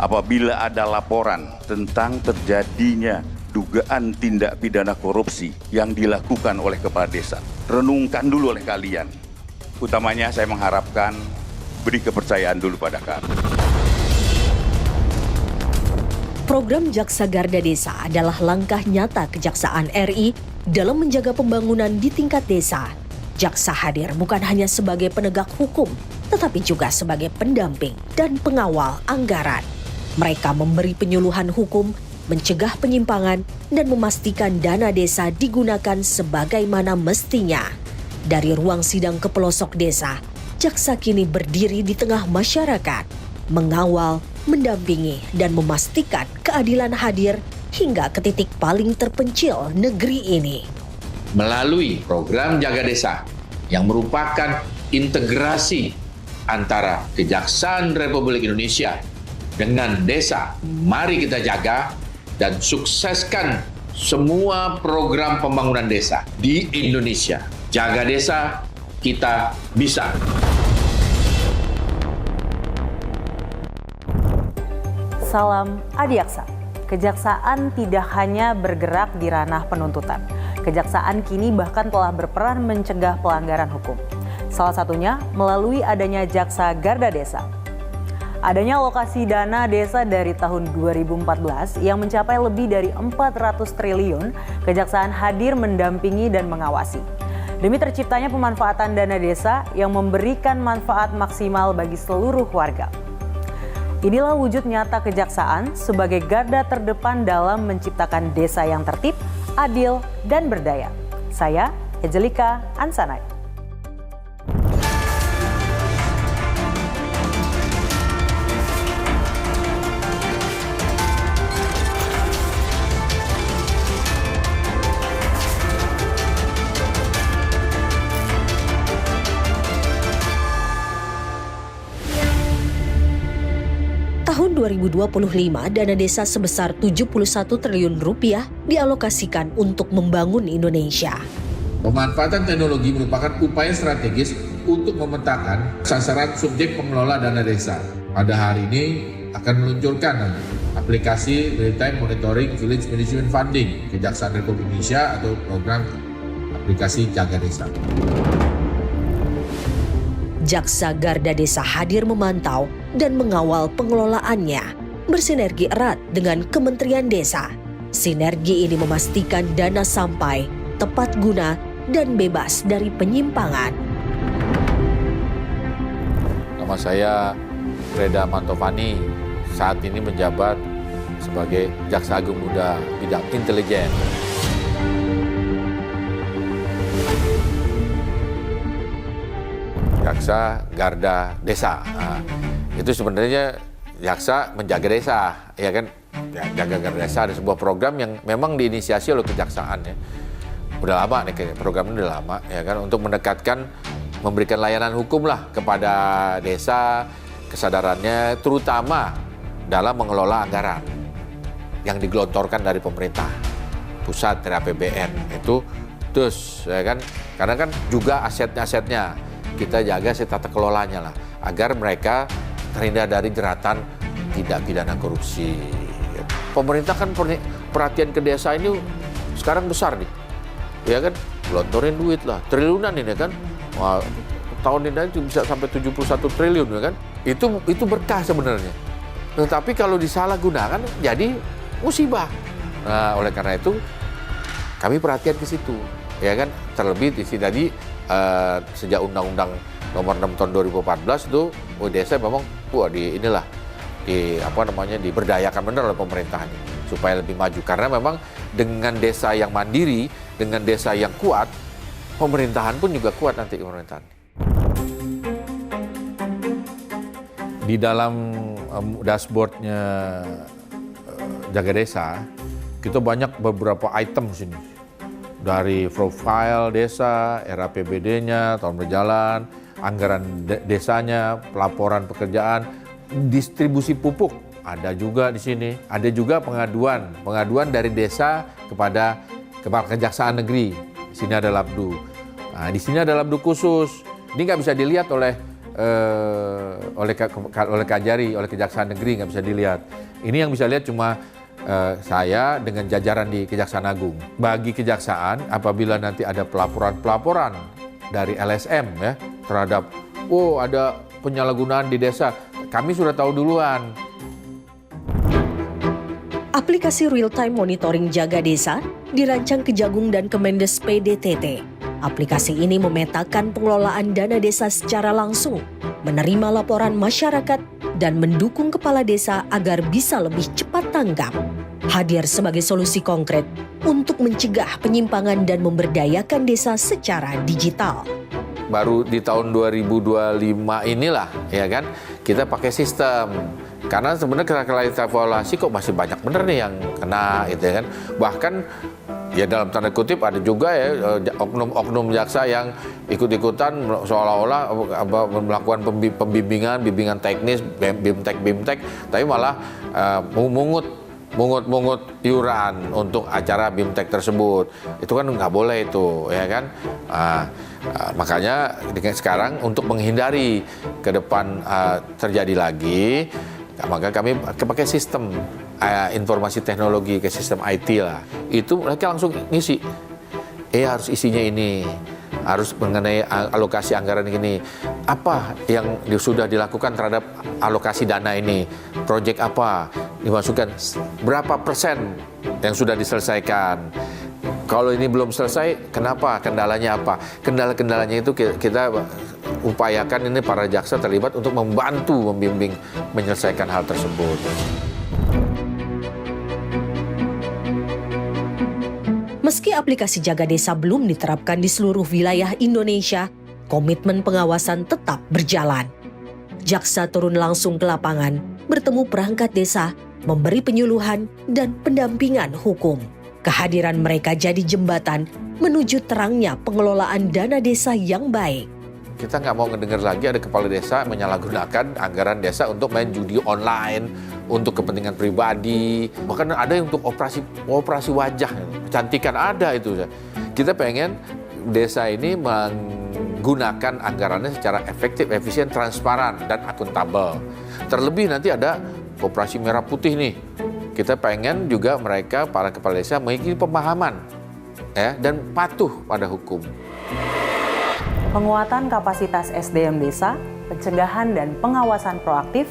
apabila ada laporan tentang terjadinya dugaan tindak pidana korupsi yang dilakukan oleh kepala desa, renungkan dulu oleh kalian. Utamanya saya mengharapkan beri kepercayaan dulu pada kami. Program Jaksa Garda Desa adalah langkah nyata Kejaksaan RI dalam menjaga pembangunan di tingkat desa. Jaksa hadir bukan hanya sebagai penegak hukum, tetapi juga sebagai pendamping dan pengawal anggaran. Mereka memberi penyuluhan hukum, mencegah penyimpangan, dan memastikan dana desa digunakan sebagaimana mestinya. Dari ruang sidang ke pelosok desa, jaksa kini berdiri di tengah masyarakat, mengawal, mendampingi, dan memastikan keadilan hadir hingga ke titik paling terpencil negeri ini. Melalui program Jaga Desa yang merupakan integrasi antara Kejaksaan Republik Indonesia dengan desa, mari kita jaga dan sukseskan semua program pembangunan desa di Indonesia. Jaga desa, kita bisa. Salam Adiaksa. Kejaksaan tidak hanya bergerak di ranah penuntutan. Kejaksaan kini bahkan telah berperan mencegah pelanggaran hukum. Salah satunya melalui adanya Jaksa Garda Desa. Adanya alokasi dana desa dari tahun 2014 yang mencapai lebih dari 400 triliun, Kejaksaan hadir mendampingi dan mengawasi. Demi terciptanya pemanfaatan dana desa yang memberikan manfaat maksimal bagi seluruh warga. Inilah wujud nyata Kejaksaan sebagai garda terdepan dalam menciptakan desa yang tertib, adil, dan berdaya. Saya, Ejelika Ansanai. Tahun 2025, dana desa sebesar 71 triliun rupiah dialokasikan untuk membangun Indonesia. Pemanfaatan teknologi merupakan upaya strategis untuk memetakan sasaran subjek pengelola dana desa. Pada hari ini akan meluncurkan aplikasi Real-Time Monitoring Village Management Funding Kejaksaan Republik Indonesia atau program aplikasi Jaga Desa. Jaksa Garda Desa hadir memantau dan mengawal pengelolaannya, bersinergi erat dengan Kementerian Desa. Sinergi ini memastikan dana sampai, tepat guna, dan bebas dari penyimpangan. Nama saya Reda Mantovani, saat ini menjabat sebagai Jaksa Agung Muda bidang intelijen. Jaksa Garda Desa. Nah, itu sebenarnya jaksa menjaga desa, ya kan? Ya, Jaga Garda Desa ada sebuah program yang memang diinisiasi oleh Kejaksaan ya. Udah lama nih program ini udah lama ya kan, untuk mendekatkan, memberikan layanan hukum lah kepada desa, kesadarannya terutama dalam mengelola anggaran yang digelontorkan dari pemerintah pusat dari APBN itu terus ya kan, karena kan juga asetnya kita jaga tata kelolanya lah agar mereka terhindar dari jeratan tindak pidana korupsi. Pemerintah kan perhatian ke desa ini sekarang besar nih, ya kan, gelontorin duit lah, triliunan ini kan. Wah, tahun ini aja bisa sampai 71 triliun ya kan. Itu berkah sebenarnya. Tetapi kalau disalahgunakan jadi musibah. Nah, oleh karena itu kami perhatian ke situ, ya kan. Terlebih di sini tadi sejak Undang-Undang Nomor 6 Tahun 2014 itu desa memang diberdayakan benar oleh pemerintahan supaya lebih maju, karena memang dengan desa yang mandiri, dengan desa yang kuat, pemerintahan pun juga kuat nanti pemerintahan. Di dalam dashboardnya Jaga Desa, kita banyak beberapa item sini. Dari profile desa, RAPBD-nya, tahun berjalan, anggaran desanya, pelaporan pekerjaan, distribusi pupuk, ada juga di sini. Ada juga pengaduan dari desa kepada Kejaksaan Negeri. Di sini ada labdu. Nah, di sini ada labdu khusus. Ini nggak bisa dilihat oleh oleh Kajari, oleh Kejaksaan Negeri, nggak bisa dilihat. Ini yang bisa lihat cuma saya dengan jajaran di Kejaksaan Agung. Bagi kejaksaan, apabila nanti ada pelaporan dari LSM ya terhadap ada penyalahgunaan di desa, kami sudah tahu duluan. Aplikasi real-time monitoring Jaga Desa dirancang Kejagung dan Kemendes PDTT. Aplikasi ini memetakan pengelolaan dana desa secara langsung, menerima laporan masyarakat, dan mendukung kepala desa agar bisa lebih cepat tanggap. Hadir sebagai solusi konkret untuk mencegah penyimpangan dan memberdayakan desa secara digital. Baru di tahun 2025 inilah ya kan kita pakai sistem. Karena sebenarnya kalau kita evaluasi kok masih banyak bener nih yang kena gitu ya kan. Bahkan ya dalam tanda kutip ada juga ya oknum jaksa yang ikut-ikutan seolah-olah melakukan bimbingan teknis, bimtek, tapi malah mungut iuran untuk acara bimtek tersebut. Itu kan nggak boleh itu ya kan. Makanya sekarang untuk menghindari ke depan terjadi lagi, maka kami pakai sistem informasi teknologi, ke sistem IT lah. Itu mereka langsung ngisi. Harus isinya ini, harus mengenai alokasi anggaran ini. Apa yang sudah dilakukan terhadap alokasi dana ini? Proyek apa? Dimasukkan berapa persen yang sudah diselesaikan? Kalau ini belum selesai, kenapa? Kendalanya apa? Kendala-kendalanya itu kita upayakan ini para jaksa terlibat untuk membantu, membimbing, menyelesaikan hal tersebut. Meski aplikasi Jaga Desa belum diterapkan di seluruh wilayah Indonesia, komitmen pengawasan tetap berjalan. Jaksa turun langsung ke lapangan, bertemu perangkat desa, memberi penyuluhan dan pendampingan hukum. Kehadiran mereka jadi jembatan menuju terangnya pengelolaan dana desa yang baik. Kita nggak mau ngedengar lagi ada kepala desa menyalahgunakan anggaran desa untuk main judi online, untuk kepentingan pribadi, bahkan ada yang untuk operasi wajah, kecantikan ada itu. Kita pengen desa ini menggunakan anggarannya secara efektif, efisien, transparan, dan akuntabel. Terlebih nanti ada operasi merah putih nih. Kita pengen juga mereka, para kepala desa, memiliki pemahaman dan patuh pada hukum. Penguatan kapasitas SDM desa, pencegahan dan pengawasan proaktif,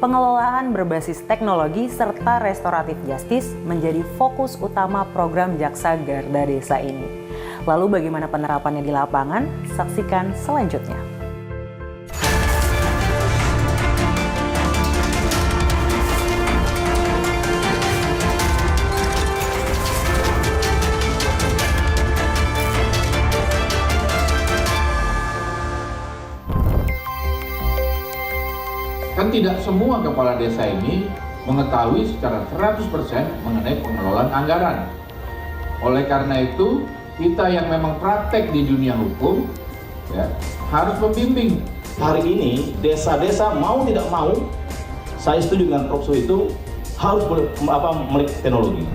pengelolaan berbasis teknologi, serta restoratif justice menjadi fokus utama program Jaksa Garda Desa ini. Lalu bagaimana penerapannya di lapangan? Saksikan selanjutnya. Kan tidak semua kepala desa ini mengetahui secara 100% mengenai pengelolaan anggaran. Oleh karena itu, kita yang memang praktek di dunia hukum harus membimbing. Hari ini desa-desa mau tidak mau, saya setuju dengan Prof. itu harus melek teknologi.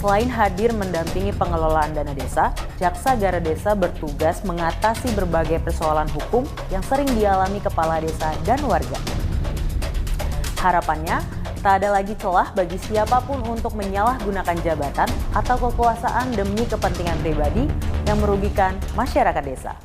Selain hadir mendampingi pengelolaan dana desa, Jaksa Garda Desa bertugas mengatasi berbagai persoalan hukum yang sering dialami kepala desa dan warga. Harapannya, tak ada lagi celah bagi siapapun untuk menyalahgunakan jabatan atau kekuasaan demi kepentingan pribadi yang merugikan masyarakat desa.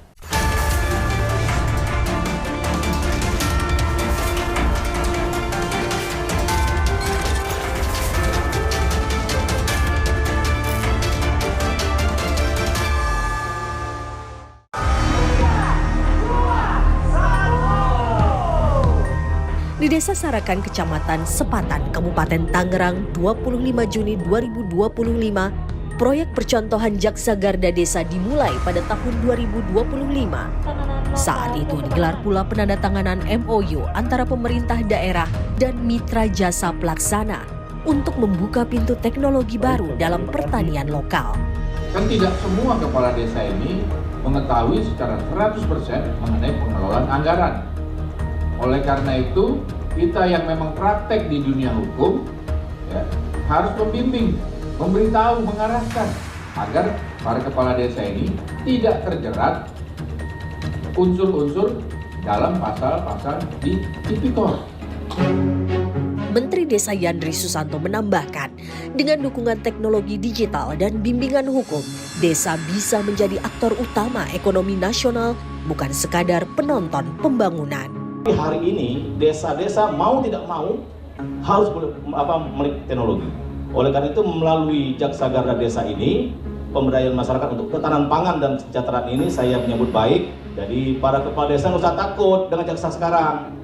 Di Desa Sarakan, Kecamatan Sepatan, Kabupaten Tangerang, 25 Juni 2025, proyek percontohan Jaksa Garda Desa dimulai pada tahun 2025. Saat itu digelar pula penandatanganan MOU antara pemerintah daerah dan mitra jasa pelaksana untuk membuka pintu teknologi baru dalam pertanian lokal. Kan tidak semua kepala desa ini mengetahui secara 100% mengenai pengelolaan anggaran. Oleh karena itu, kita yang memang praktek di dunia hukum harus membimbing, memberitahu, mengarahkan agar para kepala desa ini tidak terjerat unsur-unsur dalam pasal-pasal di Tipikor. Menteri Desa Yandri Susanto menambahkan, dengan dukungan teknologi digital dan bimbingan hukum, desa bisa menjadi aktor utama ekonomi nasional, bukan sekadar penonton pembangunan. Hari ini desa-desa mau tidak mau harus melek teknologi. Oleh karena itu melalui Jaksa Garda Desa ini, pemberdayaan masyarakat untuk ketahanan pangan dan kesejahteraan ini saya menyambut baik. Jadi para kepala desa nggak usah takut dengan jaksa sekarang.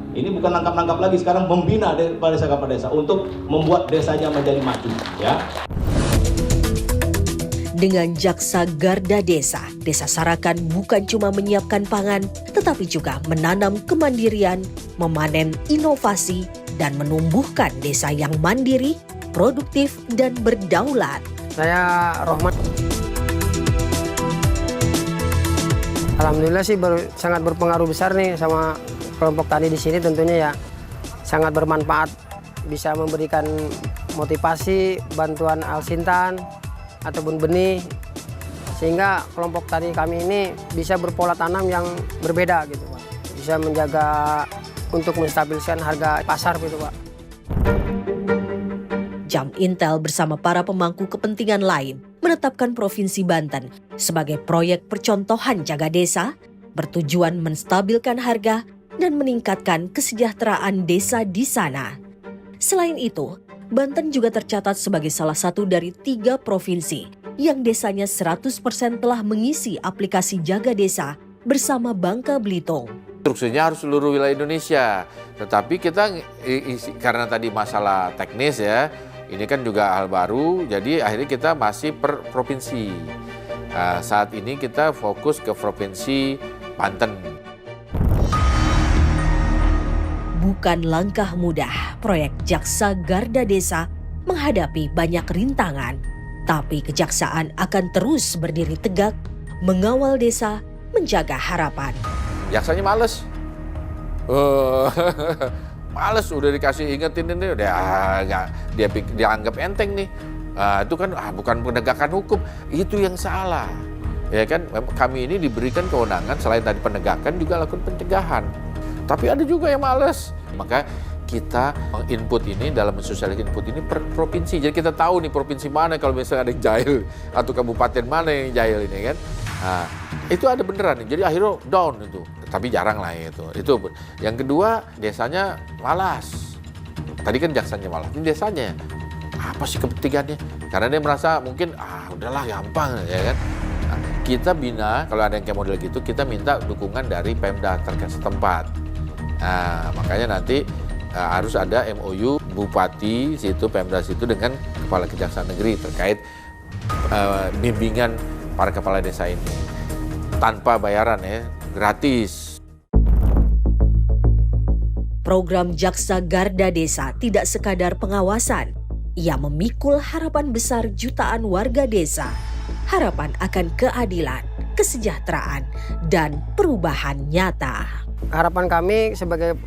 Ini bukan nangkap-nangkap lagi, sekarang membina kepala desa untuk membuat desanya menjadi maju. Ya. Dengan Jaksa Garda Desa, Desa Sarakan bukan cuma menyiapkan pangan, tetapi juga menanam kemandirian, memanen inovasi, dan menumbuhkan desa yang mandiri, produktif, dan berdaulat. Saya Rohman. Alhamdulillah sih sangat berpengaruh besar nih sama kelompok tani di sini, tentunya ya sangat bermanfaat, bisa memberikan motivasi, bantuan alsintan ataupun benih, sehingga kelompok tani kami ini bisa berpola tanam yang berbeda gitu Pak. Bisa menjaga untuk menstabilkan harga pasar gitu Pak. Jam Intel bersama para pemangku kepentingan lain menetapkan Provinsi Banten sebagai proyek percontohan jaga desa, bertujuan menstabilkan harga dan meningkatkan kesejahteraan desa di sana. Selain itu, Banten juga tercatat sebagai salah satu dari 3 provinsi yang desanya 100% telah mengisi aplikasi Jaga Desa bersama Bangka Belitung. Instruksinya harus seluruh wilayah Indonesia. Tetapi kita karena tadi masalah teknis ya, ini kan juga hal baru, jadi akhirnya kita masih per provinsi. Saat ini kita fokus ke Provinsi Banten. Bukan langkah mudah proyek Jaksa Garda Desa menghadapi banyak rintangan, tapi kejaksaan akan terus berdiri tegak, mengawal desa, menjaga harapan. Jaksanya males. Males udah dikasih ingetin ini udah dia dianggap enteng nih. Itu kan bukan penegakan hukum, itu yang salah. Ya kan, kami ini diberikan kewenangan selain tadi penegakan juga lakukan pencegahan. Tapi ada juga yang males. Maka kita input ini dalam mensosialisasikan input ini per provinsi. Jadi kita tahu nih provinsi mana kalau misalnya ada yang jahil atau kabupaten mana yang jahil ini kan. Nah, itu ada beneran nih. Jadi akhirnya down itu. Tapi jarang lah itu. Itu yang kedua, desanya malas. Tadi kan jaksanya malas, ini desanya. Apa sih kepentingannya? Karena dia merasa mungkin udahlah gampang ya kan. Nah, kita bina kalau ada yang kayak model gitu, kita minta dukungan dari Pemda terkait setempat. Nah, makanya nanti harus ada MOU Bupati situ, Pemda situ dengan Kepala Kejaksaan Negeri terkait bimbingan para kepala desa ini. Tanpa bayaran ya, gratis. Program Jaksa Garda Desa tidak sekadar pengawasan. Ia memikul harapan besar jutaan warga desa. Harapan akan keadilan, kesejahteraan, dan perubahan nyata. Harapan kami sebagai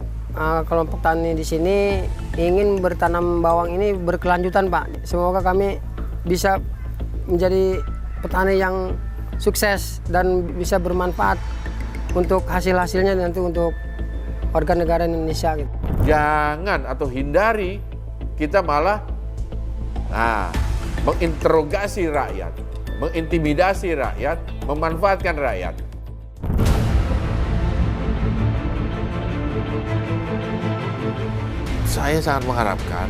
kelompok tani di sini ingin bertanam bawang ini berkelanjutan Pak. Semoga kami bisa menjadi petani yang sukses dan bisa bermanfaat untuk hasil-hasilnya nanti untuk warga negara Indonesia gitu. Jangan atau hindari kita malah menginterogasi rakyat, mengintimidasi rakyat, memanfaatkan rakyat. Saya sangat mengharapkan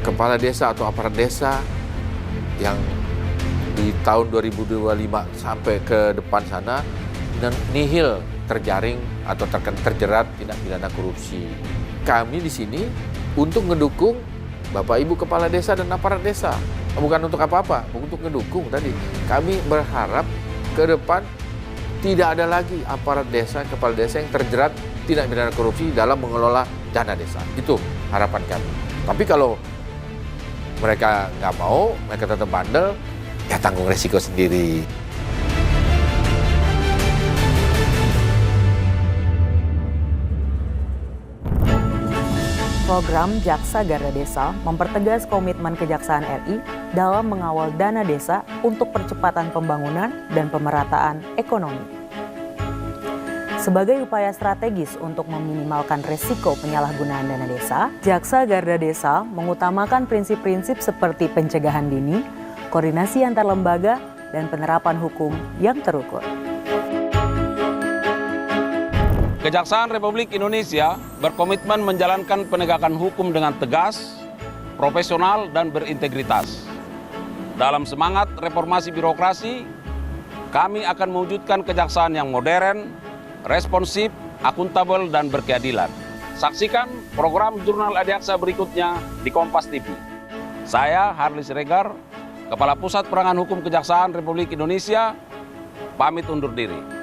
kepala desa atau aparat desa yang di tahun 2025 sampai ke depan sana dan nihil terjaring atau terjerat tindak pidana korupsi. Kami di sini untuk mendukung Bapak Ibu kepala desa dan aparat desa. Bukan untuk apa-apa, untuk mendukung tadi. Kami berharap ke depan tidak ada lagi aparat desa, kepala desa yang terjerat tindak pidana korupsi dalam mengelola dana desa. Itu harapan kami. Tapi kalau mereka nggak mau, mereka tetap bandel, ya tanggung resiko sendiri. Program Jaksa Garda Desa mempertegas komitmen Kejaksaan RI dalam mengawal dana desa untuk percepatan pembangunan dan pemerataan ekonomi. Sebagai upaya strategis untuk meminimalkan risiko penyalahgunaan dana desa, Jaksa Garda Desa mengutamakan prinsip-prinsip seperti pencegahan dini, koordinasi antar lembaga, dan penerapan hukum yang terukur. Kejaksaan Republik Indonesia berkomitmen menjalankan penegakan hukum dengan tegas, profesional, dan berintegritas. Dalam semangat reformasi birokrasi, kami akan mewujudkan kejaksaan yang modern, responsif, akuntabel, dan berkeadilan. Saksikan program Jurnal Adiaksa berikutnya di Kompas TV. Saya, Harli Siregar, Kepala Pusat Penerangan Hukum Kejaksaan Republik Indonesia, pamit undur diri.